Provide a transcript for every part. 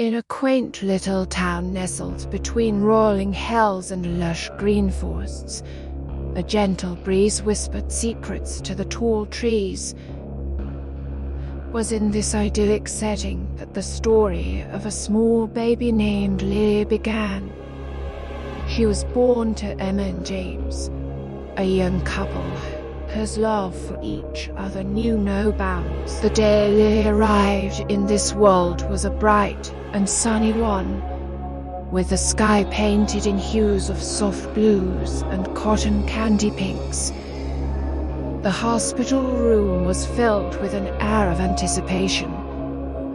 In a quaint little town nestled between rolling hills and lush green forests, a gentle breeze whispered secrets to the tall trees. It was in this idyllic setting that the story of a small baby named Lily began. She was born to Emma and James, a young couple whose love for each other knew no bounds. The day Lily arrived in this world was a bright and sunny one, with the sky painted in hues of soft blues and cotton candy pinks. The hospital room was filled with an air of anticipation,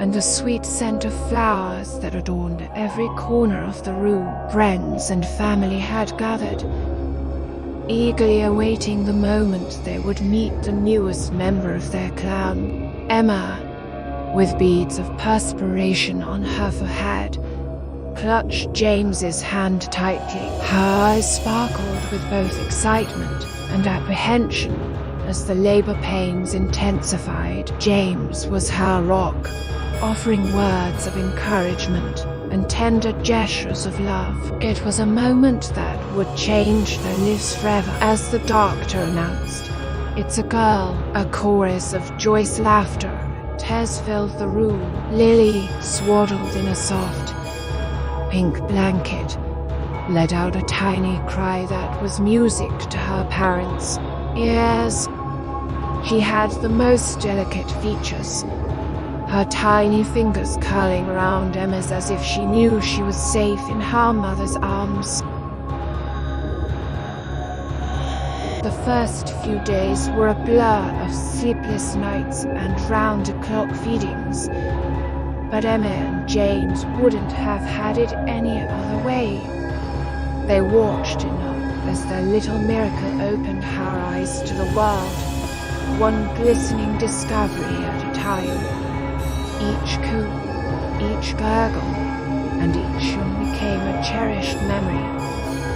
and the sweet scent of flowers that adorned every corner of the room. Friends and family had gathered, eagerly awaiting the moment they would meet the newest member of their clan. Emma, with beads of perspiration on her forehead, clutched James's hand tightly. Her eyes sparkled with both excitement and apprehension as the labor pains intensified. James was her rock, offering words of encouragement and tender gestures of love. It was a moment that would change their lives forever. As the doctor announced, "It's a girl," a chorus of joyous laughter and tears filled the room. Lily, swaddled in a soft, pink blanket, let out a tiny cry that was music to her parents' ears. She had the most delicate features, her tiny fingers curling around Emma's as if she knew she was safe in her mother's arms. The first few days were a blur of sleepless nights and round-the-clock feedings, but Emma and James wouldn't have had it any other way. They watched enough as their little miracle opened her eyes to the world, one glistening discovery at a time. Each coo, each gurgle, and each one became a cherished memory,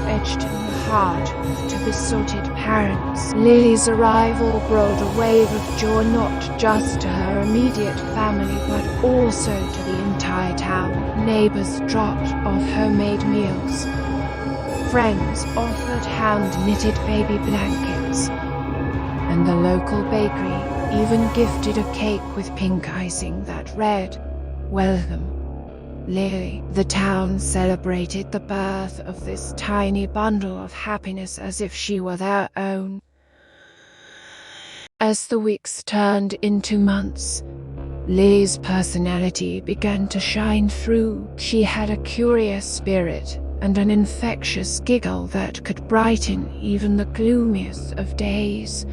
etched in the heart of the besotted parents. Lily's arrival brought a wave of joy not just to her immediate family but also to the entire town. Neighbors dropped off homemade meals. Friends offered hand-knitted baby blankets, and the local bakery even gifted a cake with pink icing that read, "Welcome, Lily." The town celebrated the birth of this tiny bundle of happiness as if she were their own. As the weeks turned into months, Lily's personality began to shine through. She had a curious spirit and an infectious giggle that could brighten even the gloomiest of days.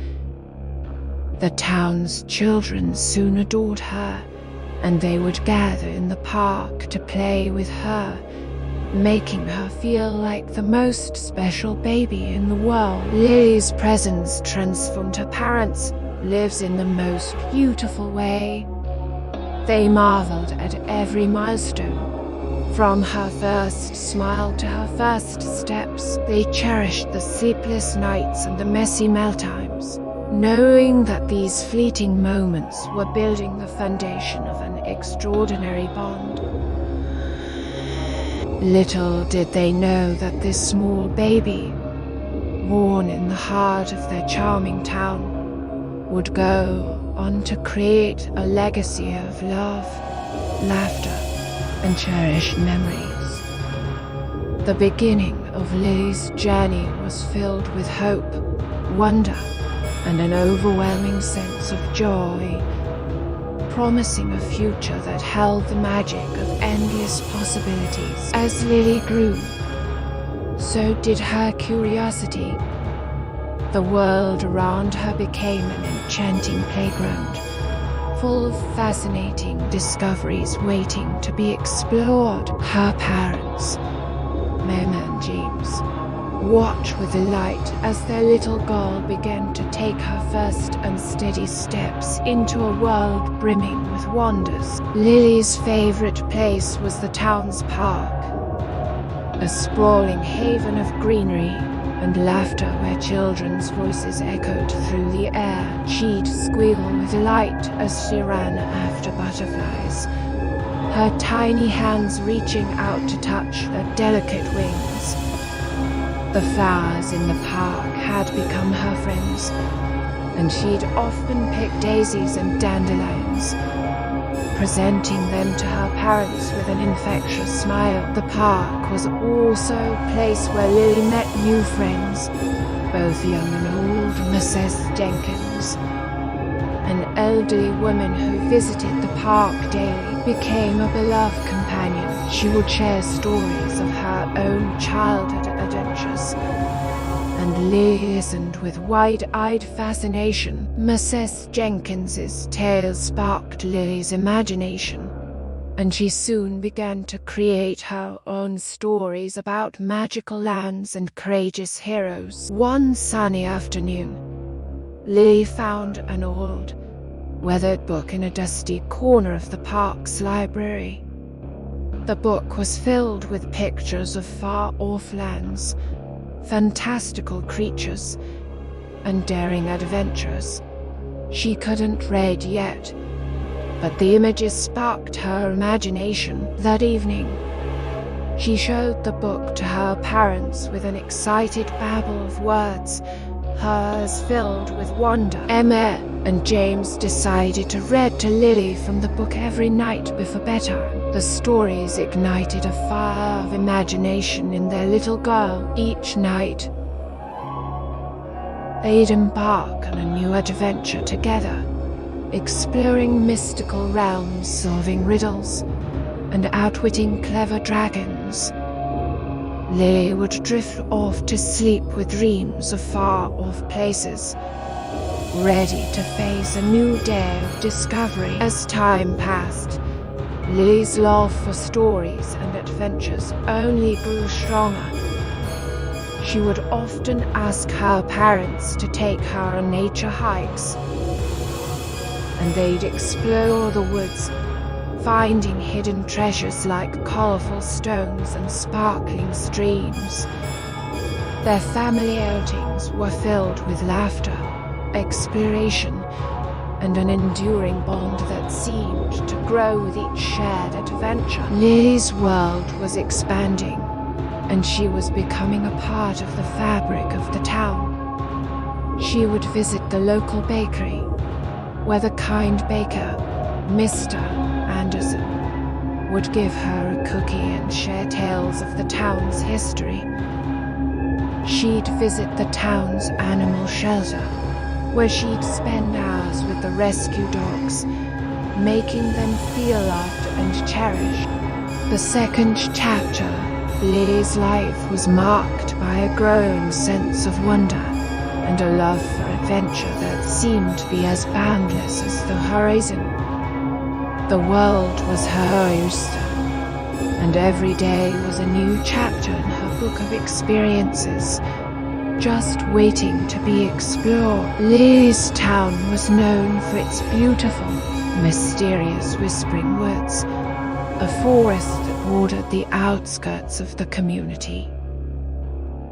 The town's children soon adored her, and they would gather in the park to play with her, making her feel like the most special baby in the world. Lily's presence transformed her parents' lives in the most beautiful way. They marveled at every milestone, from her first smile to her first steps. They cherished the sleepless nights and the messy mealtimes, knowing that these fleeting moments were building the foundation of an extraordinary bond. Little did they know that this small baby, born in the heart of their charming town, would go on to create a legacy of love, laughter, and cherished memories. The beginning of Lily's journey was filled with hope, wonder, and an overwhelming sense of joy, promising a future that held the magic of endless possibilities. As Lily grew, so did her curiosity. The world around her became an enchanting playground, full of fascinating discoveries waiting to be explored. Her parents, Emma and James, watched with delight as their little girl began to take her first unsteady steps into a world brimming with wonders. Lily's favorite place was the town's park, a sprawling haven of greenery and laughter where children's voices echoed through the air. She'd squeal with delight as she ran after butterflies, her tiny hands reaching out to touch their delicate wings. The flowers in the park had become her friends, and she'd often pick daisies and dandelions, presenting them to her parents with an infectious smile. The park was also a place where Lily met new friends, both young and old. Mrs. Jenkins, an elderly woman who visited the park daily, became a beloved companion. She would share stories of her own childhood adventures, and Lily listened with wide-eyed fascination. Mrs. Jenkins's tales sparked Lily's imagination, and she soon began to create her own stories about magical lands and courageous heroes. One sunny afternoon, Lily found an old, weathered book in a dusty corner of the park's library. The book was filled with pictures of far-off lands, fantastical creatures, and daring adventures. She couldn't read yet, but the images sparked her imagination. That evening, she showed the book to her parents with an excited babble of words, hers filled with wonder. Emma and James decided to read to Lily from the book every night before bedtime. The stories ignited a fire of imagination in their little girl. Each night, they'd embark on a new adventure together, exploring mystical realms, solving riddles, and outwitting clever dragons. Lily would drift off to sleep with dreams of far-off places, ready to face a new day of discovery. As time passed, Lily's love for stories and adventures only grew stronger. She would often ask her parents to take her on nature hikes, and they'd explore the woods, finding hidden treasures like colorful stones and sparkling streams. Their family outings were filled with laughter, exploration, and an enduring bond that seemed to grow with each shared adventure. Lily's world was expanding, and she was becoming a part of the fabric of the town. She would visit the local bakery, where the kind baker, Mr. Anderson, would give her a cookie and share tales of the town's history. She'd visit the town's animal shelter, where she'd spend hours with the rescue dogs, making them feel loved and cherished. The second chapter, Lily's life was marked by a growing sense of wonder and a love for adventure that seemed to be as boundless as the horizon. The world was her oyster, and every day was a new chapter in her book of experiences, just waiting to be explored. Lily's town was known for its beautiful, mysterious whispering woods, a forest that bordered the outskirts of the community.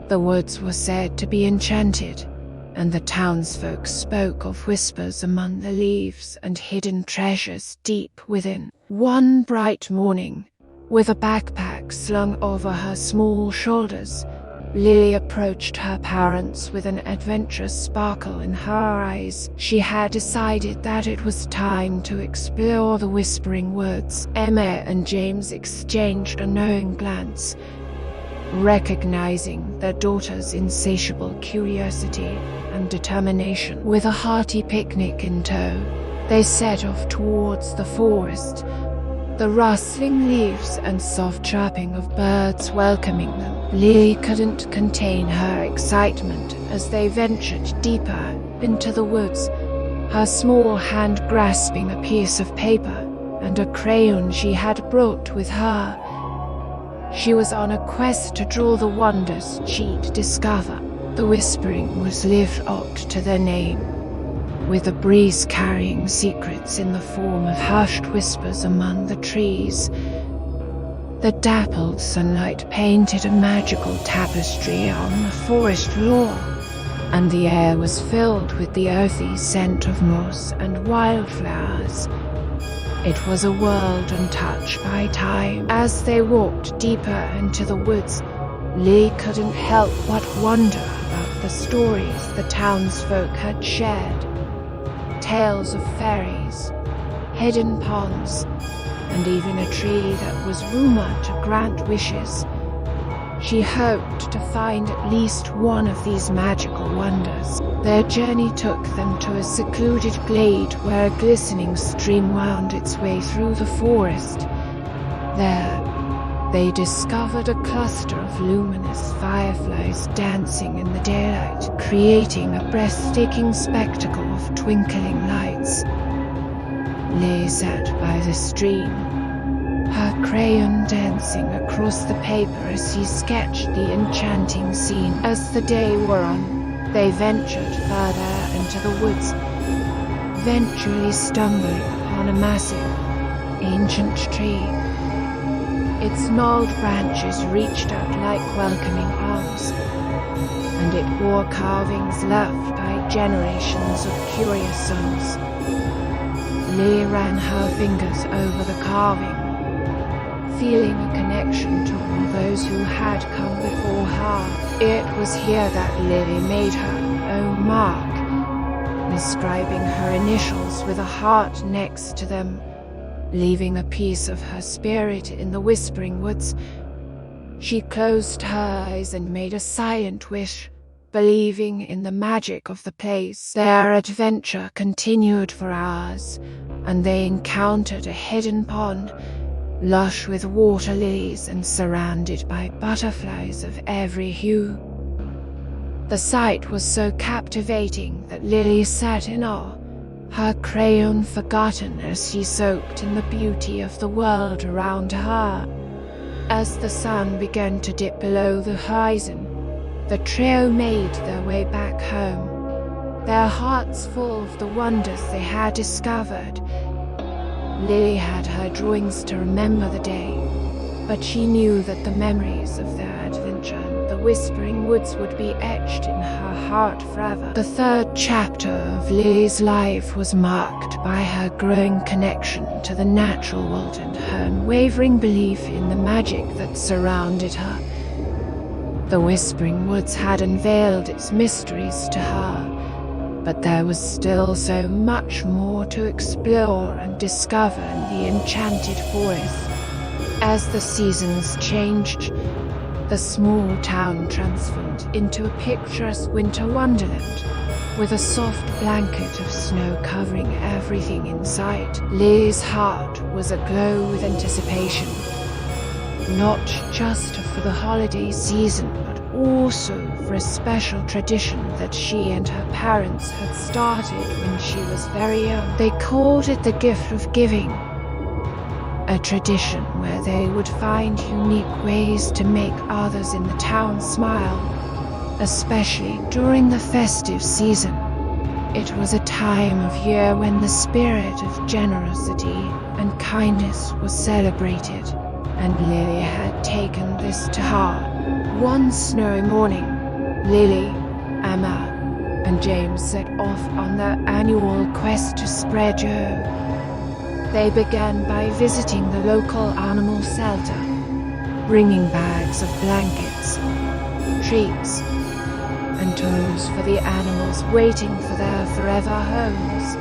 The woods were said to be enchanted, and the townsfolk spoke of whispers among the leaves and hidden treasures deep within. One bright morning, with a backpack slung over her small shoulders, Lily approached her parents with an adventurous sparkle in her eyes. She had decided that it was time to explore the whispering woods. Emma and James exchanged a knowing glance, recognizing their daughter's insatiable curiosity and determination. With a hearty picnic in tow, they set off towards the forest, the rustling leaves and soft chirping of birds welcoming them. Lily couldn't contain her excitement as they ventured deeper into the woods, her small hand grasping a piece of paper and a crayon she had brought with her. She was on a quest to draw the wonders she'd discover. The whispering woods lived up to their name, with a breeze carrying secrets in the form of hushed whispers among the trees. The dappled sunlight painted a magical tapestry on the forest floor, and the air was filled with the earthy scent of moss and wildflowers. It was a world untouched by time. As they walked deeper into the woods, Lily couldn't help but wonder about the stories the townsfolk had shared. Tales of fairies, hidden ponds, and even a tree that was rumored to grant wishes. She hoped to find at least one of these magical wonders. Their journey took them to a secluded glade where a glistening stream wound its way through the forest. There, they discovered a cluster of luminous fireflies dancing in the daylight, creating a breathtaking spectacle of twinkling lights. Lily sat by the stream, her crayon dancing across the paper as he sketched the enchanting scene. As the day wore on, they ventured further into the woods, eventually stumbling upon a massive, ancient tree. Its gnarled branches reached out like welcoming arms, and it bore carvings loved by generations of curious souls. Lily ran her fingers over the carving, feeling a connection to all those who had come before her. It was here that Lily made her own mark, inscribing her initials with a heart next to them, leaving a piece of her spirit in the Whispering Woods. She closed her eyes and made a silent wish, believing in the magic of the place. Their adventure continued for hours, and they encountered a hidden pond, lush with water lilies and surrounded by butterflies of every hue. The sight was so captivating that Lily sat in awe, her crayon forgotten as she soaked in the beauty of the world around her. As the sun began to dip below the horizon, the trio made their way back home, their hearts full of the wonders they had discovered. Lily had her drawings to remember the day, but she knew that the memories of their adventure in the Whispering Woods would be etched in her heart forever. The third chapter of Lily's life was marked by her growing connection to the natural world and her unwavering belief in the magic that surrounded her. The Whispering Woods had unveiled its mysteries to her, but there was still so much more to explore and discover in the enchanted forest. As the seasons changed, the small town transformed into a picturesque winter wonderland, with a soft blanket of snow covering everything in sight. Lily's heart was aglow with anticipation, not just for the holiday season, but also for a special tradition that she and her parents had started when she was very young. They called it the gift of giving, a tradition where they would find unique ways to make others in the town smile, especially during the festive season. It was a time of year when the spirit of generosity and kindness was celebrated, and Lily had taken this to heart. One snowy morning, Lily, Emma, and James set off on their annual quest to spread joy. They began by visiting the local animal shelter, bringing bags of blankets, treats, and toys for the animals waiting for their forever homes.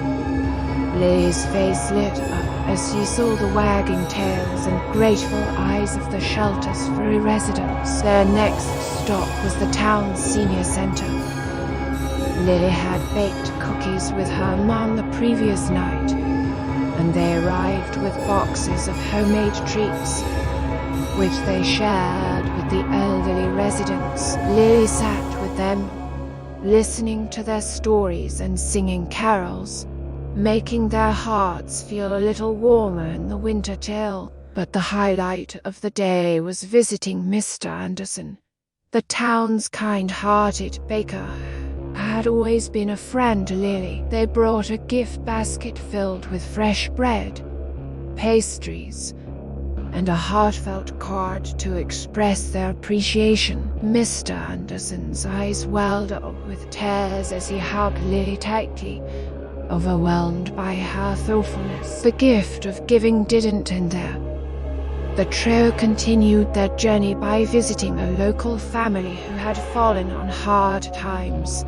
Lily's face lit up as she saw the wagging tails and grateful eyes of the shelter's furry residents. Their next stop was the town's senior center. Lily had baked cookies with her mom the previous night, and they arrived with boxes of homemade treats, which they shared with the elderly residents. Lily sat with them, listening to their stories and singing carols, making their hearts feel a little warmer in the winter chill. But the highlight of the day was visiting Mr. Anderson, the town's kind-hearted baker. Had always been a friend to Lily. They brought a gift basket filled with fresh bread, pastries, and a heartfelt card to express their appreciation. Mr. Anderson's eyes welled up with tears as he hugged Lily tightly, Overwhelmed by her thoughtfulness, the gift of giving didn't end there. The trio continued their journey by visiting a local family who had fallen on hard times,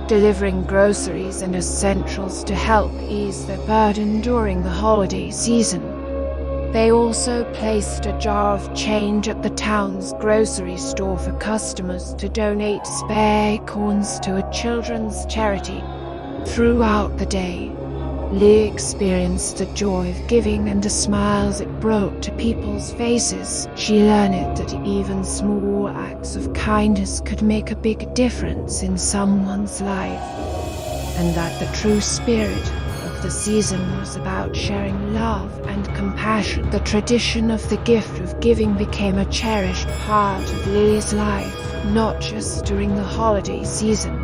delivering groceries and essentials to help ease their burden during the holiday season. They also placed a jar of change at the town's grocery store for customers to donate spare acorns to a children's charity. Throughout the day, Lily experienced the joy of giving and the smiles it brought to people's faces. She learned that even small acts of kindness could make a big difference in someone's life, and that the true spirit of the season was about sharing love and compassion. The tradition of the gift of giving became a cherished part of Lily's life, not just during the holiday season,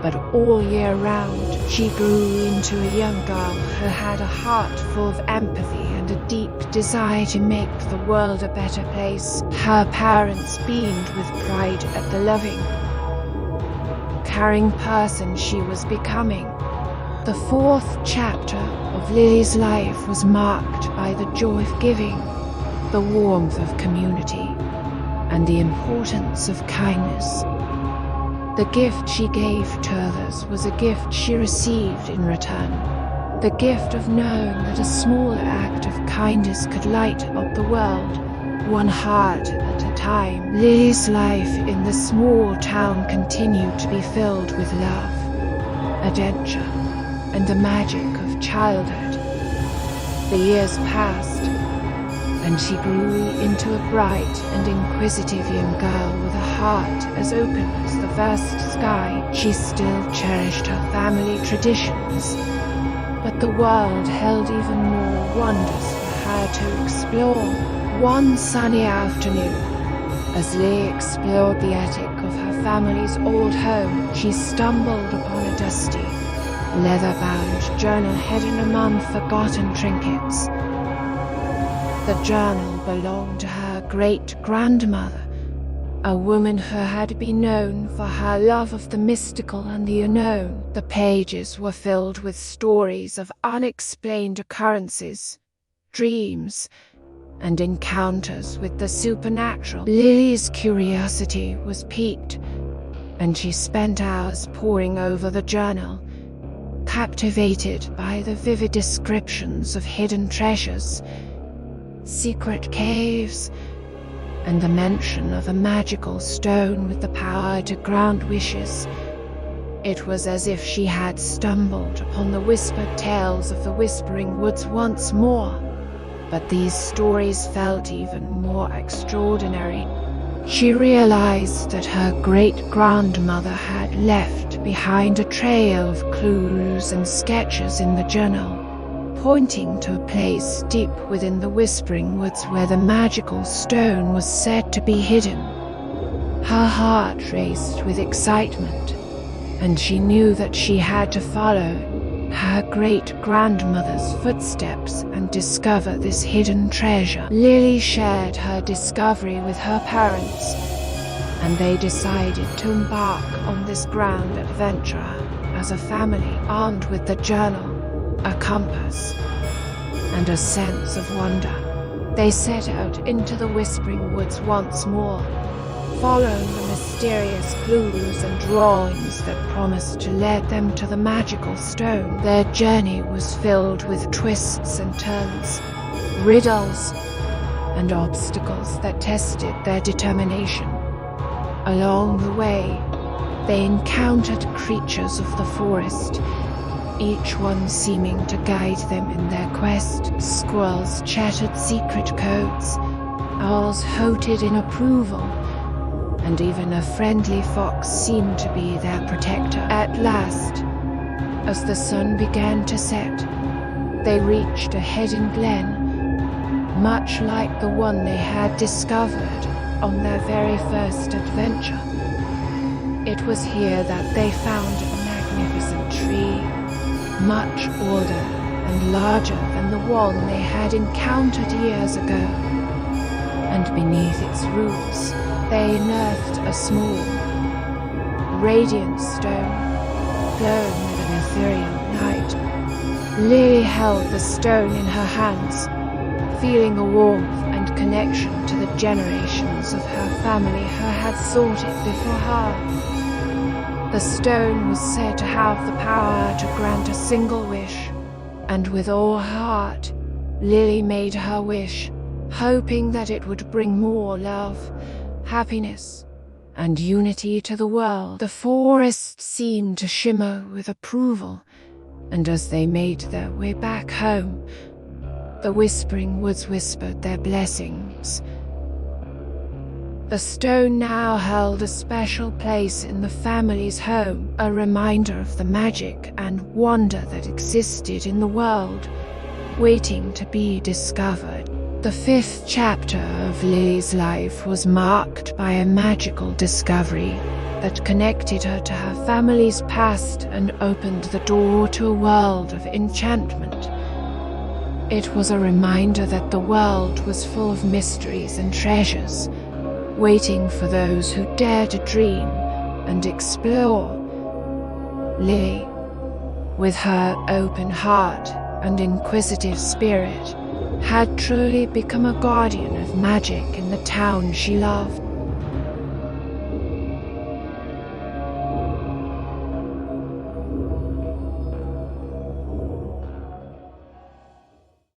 but all year round. She grew into a young girl who had a heart full of empathy and a deep desire to make the world a better place. Her parents beamed with pride at the loving, caring person she was becoming. The fourth chapter of Lily's life was marked by the joy of giving, the warmth of community, and the importance of kindness. The gift she gave to others was a gift she received in return. The gift of knowing that a small act of kindness could light up the world, one heart at a time. Lily's life in the small town continued to be filled with love, adventure, and the magic of childhood. The years passed, and she grew into a bright and inquisitive young girl with a heart as open as the vast sky. She still cherished her family traditions, but the world held even more wonders for her to explore. One sunny afternoon, as Lily explored the attic of her family's old home, she stumbled upon a dusty, leather-bound journal hidden among forgotten trinkets. The journal belonged to her great-grandmother, a woman who had been known for her love of the mystical and the unknown. The pages were filled with stories of unexplained occurrences, dreams, and encounters with the supernatural. Lily's curiosity was piqued, and she spent hours poring over the journal, captivated by the vivid descriptions of hidden treasures, secret caves, and the mention of a magical stone with the power to grant wishes. It was as if she had stumbled upon the whispered tales of the Whispering Woods once more. But these stories felt even more extraordinary. She realized that her great-grandmother had left behind a trail of clues and sketches in the journal, pointing to a place deep within the Whispering Woods where the magical stone was said to be hidden. Her heart raced with excitement, and she knew that she had to follow her great-grandmother's footsteps and discover this hidden treasure. Lily shared her discovery with her parents, and they decided to embark on this grand adventure as a family, armed with the journal, a compass, and a sense of wonder. They set out into the Whispering Woods once more, following the mysterious clues and drawings that promised to lead them to the magical stone. Their journey was filled with twists and turns, riddles, and obstacles that tested their determination. Along the way, they encountered creatures of the forest, each one seeming to guide them in their quest. Squirrels chattered secret codes, owls hooted in approval, and even a friendly fox seemed to be their protector. At last, as the sun began to set, they reached a hidden glen, much like the one they had discovered on their very first adventure. It was here that they found a magnificent tree, much older and larger than the one they had encountered years ago, and beneath its roots they unearthed a small, radiant stone, glowing with an ethereal night. Lily held the stone in her hands, feeling a warmth and connection to the generations of her family who had sought it before her. The stone was said to have the power to grant a single wish, and with all her heart, Lily made her wish, hoping that it would bring more love, happiness, and unity to the world. The forest seemed to shimmer with approval, and as they made their way back home, the whispering woods whispered their blessings. The stone now held a special place in the family's home, a reminder of the magic and wonder that existed in the world, waiting to be discovered. The 5th chapter of Lily's life was marked by a magical discovery that connected her to her family's past and opened the door to a world of enchantment. It was a reminder that the world was full of mysteries and treasures, waiting for those who dare to dream and explore. Lily, with her open heart and inquisitive spirit, had truly become a guardian of magic in the town she loved.